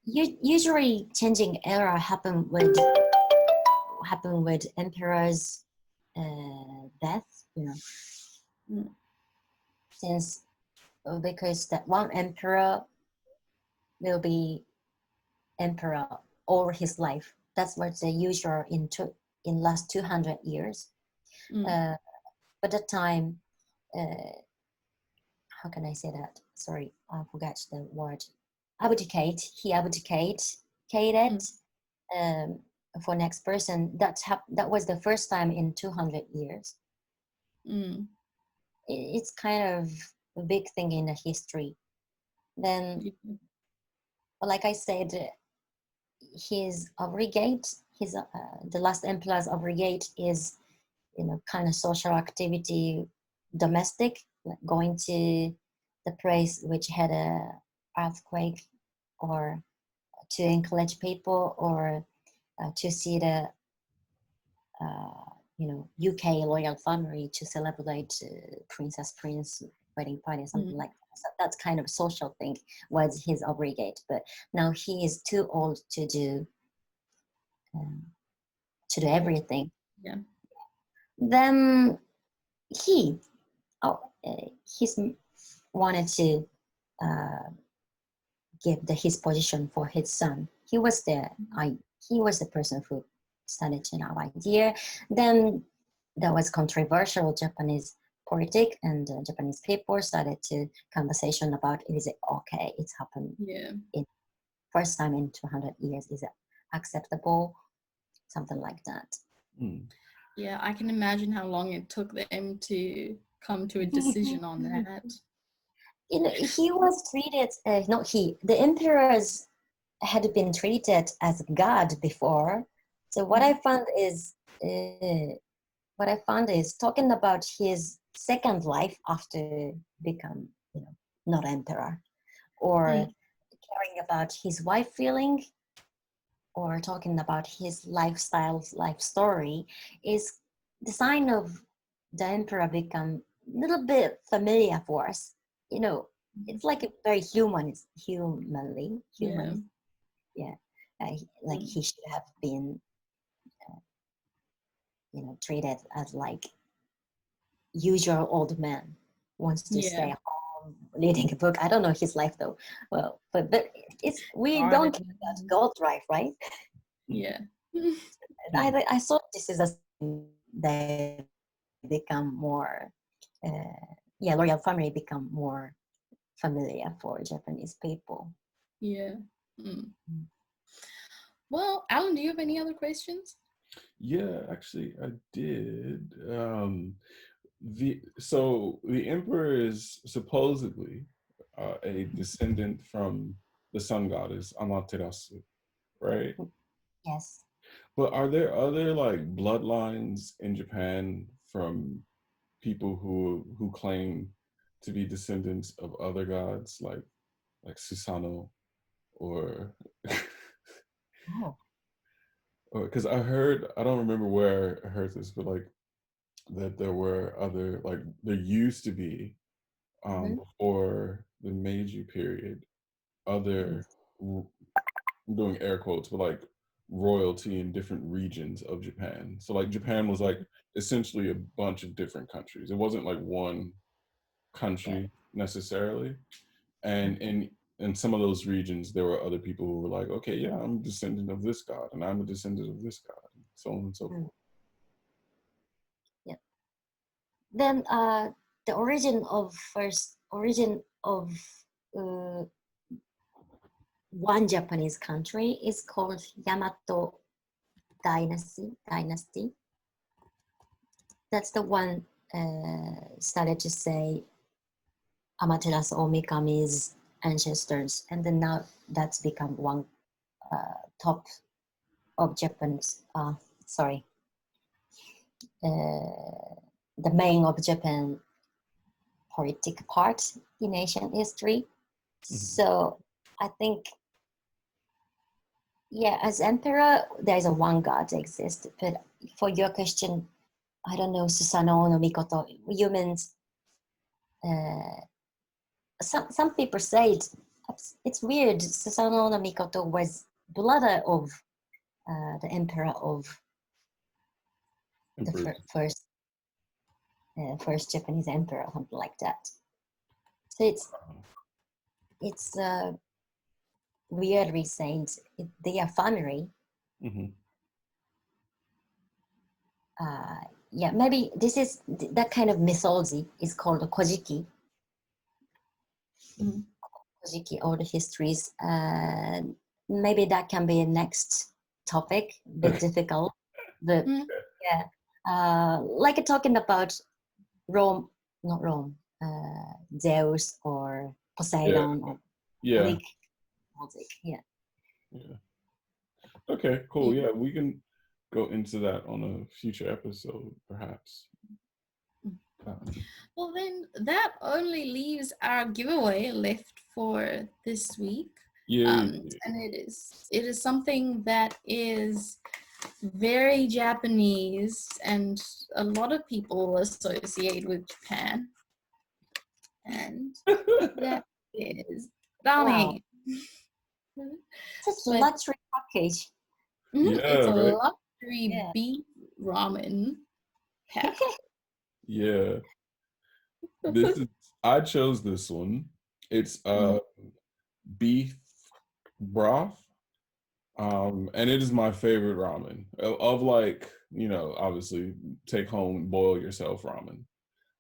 Usually, changing era happen with emperor's death. Since because that one emperor will be emperor all his life. That's what's the usual in last 200 years. But that time, how can I say that? Sorry, I forgot the word. Abdicate. He abdicated for next person. That was the first time in 200 years. It's kind of a big thing in the history. Then, like I said, his abrogate, the last emperor's abrogate is, kind of social activity, domestic, like going to the place which had a earthquake, or to encourage people, or to see the UK royal family to celebrate prince wedding party, something like that. So that's kind of social thing was his obligate, but now he is too old to do everything. Yeah. Then he's wanted to give his position for his son. He was the person who started to know idea. Then there was controversial Japanese politic, and Japanese people started to conversation about, is it okay? It's happened in first time in 200 years. Is it acceptable? something like that. Mm. Yeah, I can imagine how long it took them to come to a decision on that. You know, he was treated, not he, the emperors had been treated as a god before. So what I found is talking about his second life after become, you know, not emperor, or Mm. caring about his wife feeling, or talking about his lifestyle, life story, is the sign of the emperor become a little bit familiar for us. You know, it's like a very Yeah. human, yeah. Like Mm. he should have been, you know, treated as like usual old man wants to Yeah. stay home reading a book. I don't know his life though. Well, but it's we don't care about Garden. gold life, right? Yeah. I thought this is a they become more, yeah, royal family become more familiar for Japanese people. Yeah. Mm. Mm. Well, Alan, do you have any other questions? Yeah, actually, I did. The emperor is supposedly a descendant from the sun goddess Amaterasu, right? Yes. But are there other like bloodlines in Japan from people who claim to be descendants of other gods, like Susanoo, or Oh. or because I don't remember where I heard this, but like that there were other, like there used to be Mm-hmm. before the Meiji period, other, I'm doing air quotes, but like royalty in different regions of Japan. So like Japan was like essentially a bunch of different countries. It wasn't like one Yeah. country necessarily. And in some of those regions, there were other people who were like, okay, yeah, I'm a descendant of this god, and I'm a descendant of this god, and so on and so Mm. forth. Yeah. Then the origin of uh, one Japanese country is called Yamato dynasty. That's the one started to say Amaterasu Omikami's ancestors, and then now that's become one top of Japan's. Sorry, the main of Japan politic part in ancient history. Mhm. So I think, yeah, as emperor, there is a one god exists. But for your question, I don't know, Susanoo no Mikoto. You meant some people say it's weird. Susanoo no Mikoto was brother of the emperor of the Emperors. first Japanese emperor, something like that. So it's weirdly saying they are family. Mm-hmm. Uh, yeah, maybe this is that kind of mythology is called Kojiki. Mm. Kojiki, all the histories. Maybe that can be a next topic, a bit difficult, but Mm. yeah, like talking about Rome, not Rome, Zeus or Yeah, Poseidon or yeah, Greek music. Yeah. yeah. Okay, Yeah. cool. Yeah, we can go into that on a future episode, perhaps. Um, Well, then that only leaves our giveaway left for this week. yeah, And it is something that is very Japanese and a lot of people associate with Japan. And yeah. that is Wow, ramen. such a But luxury package. it's Yeah, a right. luxury Yeah. beef ramen pack. Yeah. This is I chose this one. It's Mm. beef broth. And it is my favorite ramen of like, obviously take home boil yourself ramen.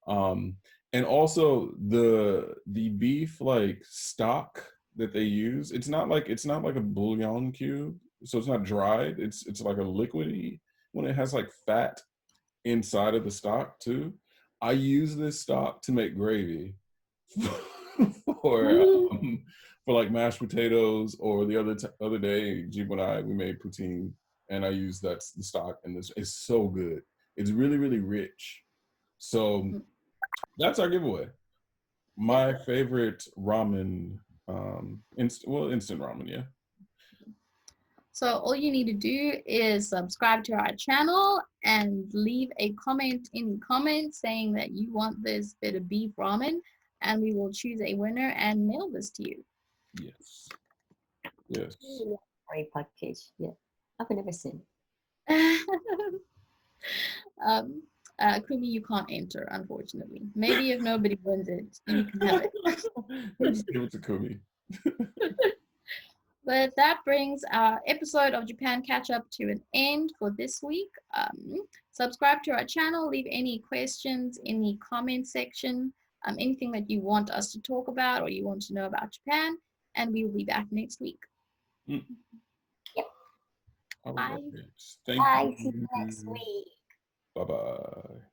Um, and also the beef like stock that they use, it's not like a bouillon cube. so it's not dried. It's like a liquidy when it has like fat inside of the stock too. I use this stock to make gravy for for like mashed potatoes, or the other day, Jeep and I, we made poutine, and I used the stock, and this it's so good. It's really really rich. So that's our giveaway. My favorite ramen, instant ramen, yeah. So all you need to do is subscribe to our channel and leave a comment in the comments saying that you want this bit of beef ramen, and we will choose a winner and mail this to you. Yes. Yes. Great package. Yeah, I've never seen. Kumi, you can't enter, unfortunately. Maybe if nobody wins it, you can have it. Let's give it to Kumi. But that brings our episode of Japan Catch Up to an end for this week. Subscribe to our channel, leave any questions in the comment section, anything that you want us to talk about or you want to know about Japan, and we will be back next week. Yep. All Bye. right. Thank Bye. See you. you next week. Bye bye.